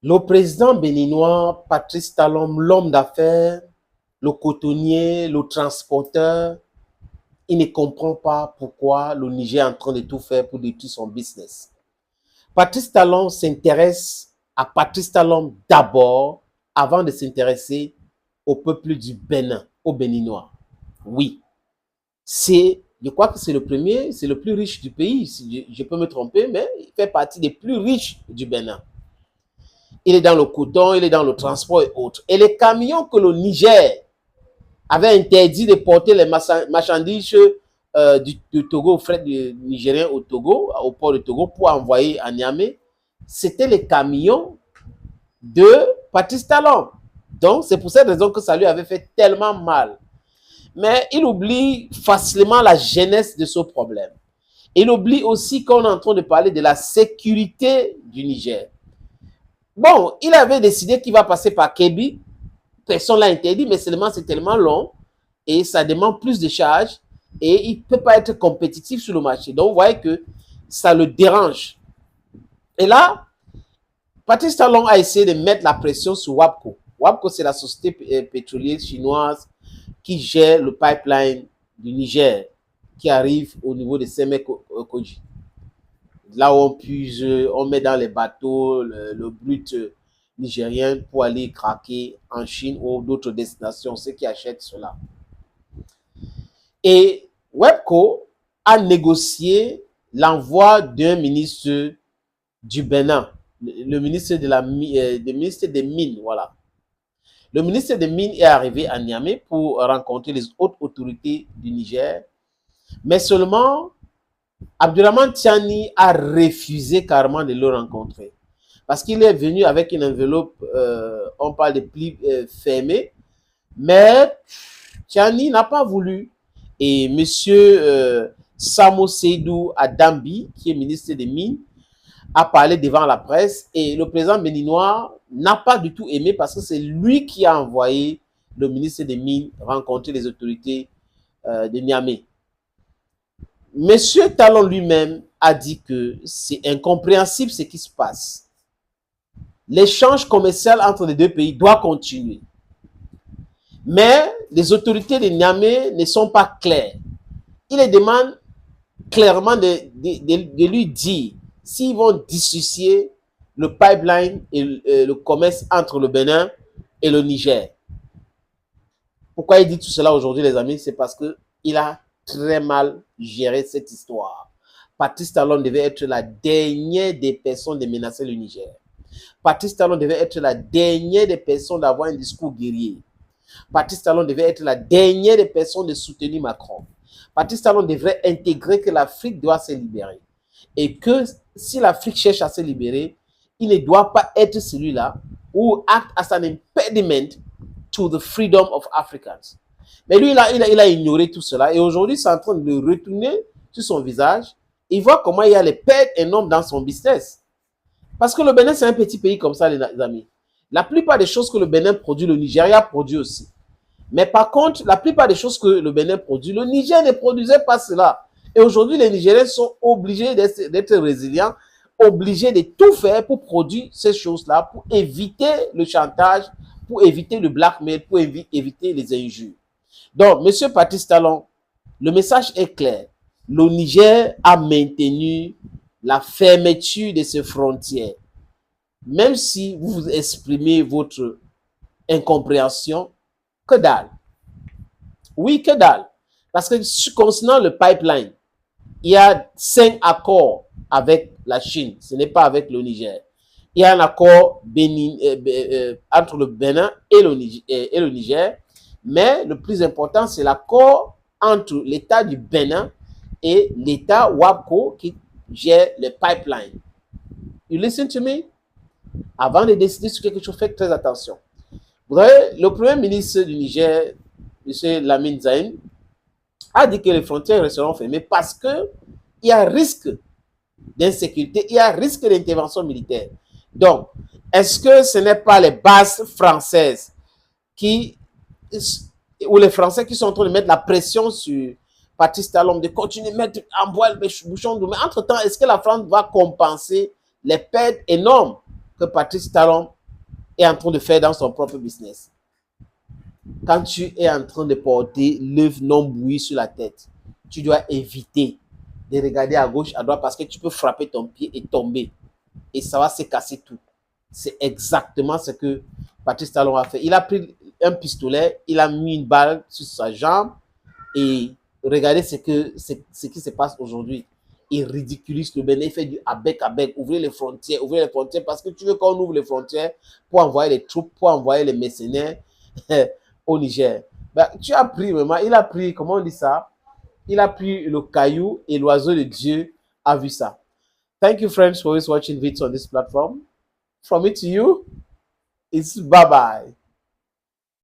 Le président béninois, Patrice Talon, l'homme d'affaires, le cotonnier, le transporteur, il ne comprend pas pourquoi le Niger est en train de tout faire pour détruire son business. Patrice Talon s'intéresse à Patrice Talon d'abord avant de s'intéresser au peuple du Bénin, aux Béninois. Oui, je crois que c'est le premier, c'est le plus riche du pays. Je peux me tromper, mais il fait partie des plus riches du Bénin. Il est dans le coton, il est dans le transport et autres. Et les camions que le Niger avait interdit de porter les marchandises du Togo, au fret nigérien au Togo, au port de Togo, pour envoyer à Niamey, c'était les camions de Patrice Talon. Donc, c'est pour cette raison que ça lui avait fait tellement mal. Mais il oublie facilement la genèse de ce problème. Il oublie aussi qu'on est en train de parler de la sécurité du Niger. Bon, il avait décidé qu'il va passer par Kébi. Personne l'a interdit, mais seulement c'est tellement long et ça demande plus de charges et il ne peut pas être compétitif sur le marché. Donc, vous voyez que ça le dérange. Et là, Patrice Talon a essayé de mettre la pression sur WAPCO. WAPCO, c'est la société pétrolière chinoise qui gère le pipeline du Niger qui arrive au niveau de Sémékoji. Là où on puise, on met dans les bateaux le brut nigérien pour aller craquer en Chine ou d'autres destinations, ceux qui achètent cela. Et WEPCO a négocié l'envoi d'un ministre du Bénin, le ministre ministre des Mines, voilà. Le ministre des Mines est arrivé à Niamey pour rencontrer les hautes autorités du Niger, mais seulement Abdourahmane Tiani a refusé carrément de le rencontrer. Parce qu'il est venu avec une enveloppe, on parle de plis fermés, mais Tiani n'a pas voulu. Et M. Samo Seydou Adambi, qui est ministre des Mines, a parlé devant la presse et le président béninois n'a pas du tout aimé parce que c'est lui qui a envoyé le ministre des Mines rencontrer les autorités de Niamey. Monsieur Talon lui-même a dit que c'est incompréhensible ce qui se passe. L'échange commercial entre les deux pays doit continuer. Mais les autorités de Niamey ne sont pas claires. Il les demande clairement de lui dire s'ils vont dissocier le pipeline et le commerce entre le Bénin et le Niger. Pourquoi il dit tout cela aujourd'hui, les amis? C'est parce qu'il a très mal géré cette histoire. Patrice Talon devait être la dernière des personnes de menacer le Niger. Patrice Talon devait être la dernière des personnes d'avoir un discours guerrier. Patrice Talon devait être la dernière des personnes de soutenir Macron. Patrice Talon devrait intégrer que l'Afrique doit se libérer. Et que si l'Afrique cherche à se libérer, il ne doit pas être celui-là who act as an impediment to the freedom of Africans. Mais lui, il a ignoré tout cela. Et aujourd'hui, c'est en train de le retourner sur son visage. Il voit comment il y a les pertes énormes dans son business. Parce que le Bénin, c'est un petit pays comme ça, les amis. La plupart des choses que le Bénin produit, le Nigeria produit aussi. Mais par contre, la plupart des choses que le Bénin produit, le Niger ne produisait pas cela. Et aujourd'hui, les Nigériens sont obligés d'être résilients, obligés de tout faire pour produire ces choses-là, pour éviter le chantage, pour éviter le blackmail, pour éviter les injures. Donc, M. Patrice Talon, le message est clair. Le Niger a maintenu la fermeture de ses frontières. Même si vous exprimez votre incompréhension, que dalle. Oui, que dalle. Parce que concernant le pipeline, il y a 5 accords avec la Chine. Ce n'est pas avec le Niger. Il y a un accord entre le Bénin et le Niger. Mais le plus important, c'est l'accord entre l'État du Bénin et l'État WAPCO qui gère le pipeline. You listen to me? Avant de décider sur quelque chose, faites très attention. Vous voyez, le premier ministre du Niger, M. Lamine Zaïn, a dit que les frontières resteront fermées parce qu'il y a risque d'insécurité, il y a risque d'intervention militaire. Donc, est-ce que ce n'est pas les bases françaises ou les Français qui sont en train de mettre la pression sur Patrice Talon de continuer à mettre en bois le bouchon d'eau? Mais entre-temps, est-ce que la France va compenser les pertes énormes que Patrice Talon est en train de faire dans son propre business. Quand tu es en train de porter l'œuf non bouilli sur la tête, tu dois éviter de regarder à gauche, à droite, parce que tu peux frapper ton pied et tomber. Et ça va se casser tout. C'est exactement ce que Patrice Talon a fait. Il a pris un pistolet, il a mis une balle sur sa jambe et regardez ce qui se passe aujourd'hui. Il ridiculise le Bénin, il fait du avec, ouvrir les frontières parce que tu veux qu'on ouvre les frontières pour envoyer les troupes, pour envoyer les mercenaires au Niger. Ben, tu as pris vraiment, il a pris, comment on dit ça? Il a pris le caillou et l'oiseau de Dieu a vu ça. Thank you, friends, for always watching videos on this platform. From me to you, it's bye-bye.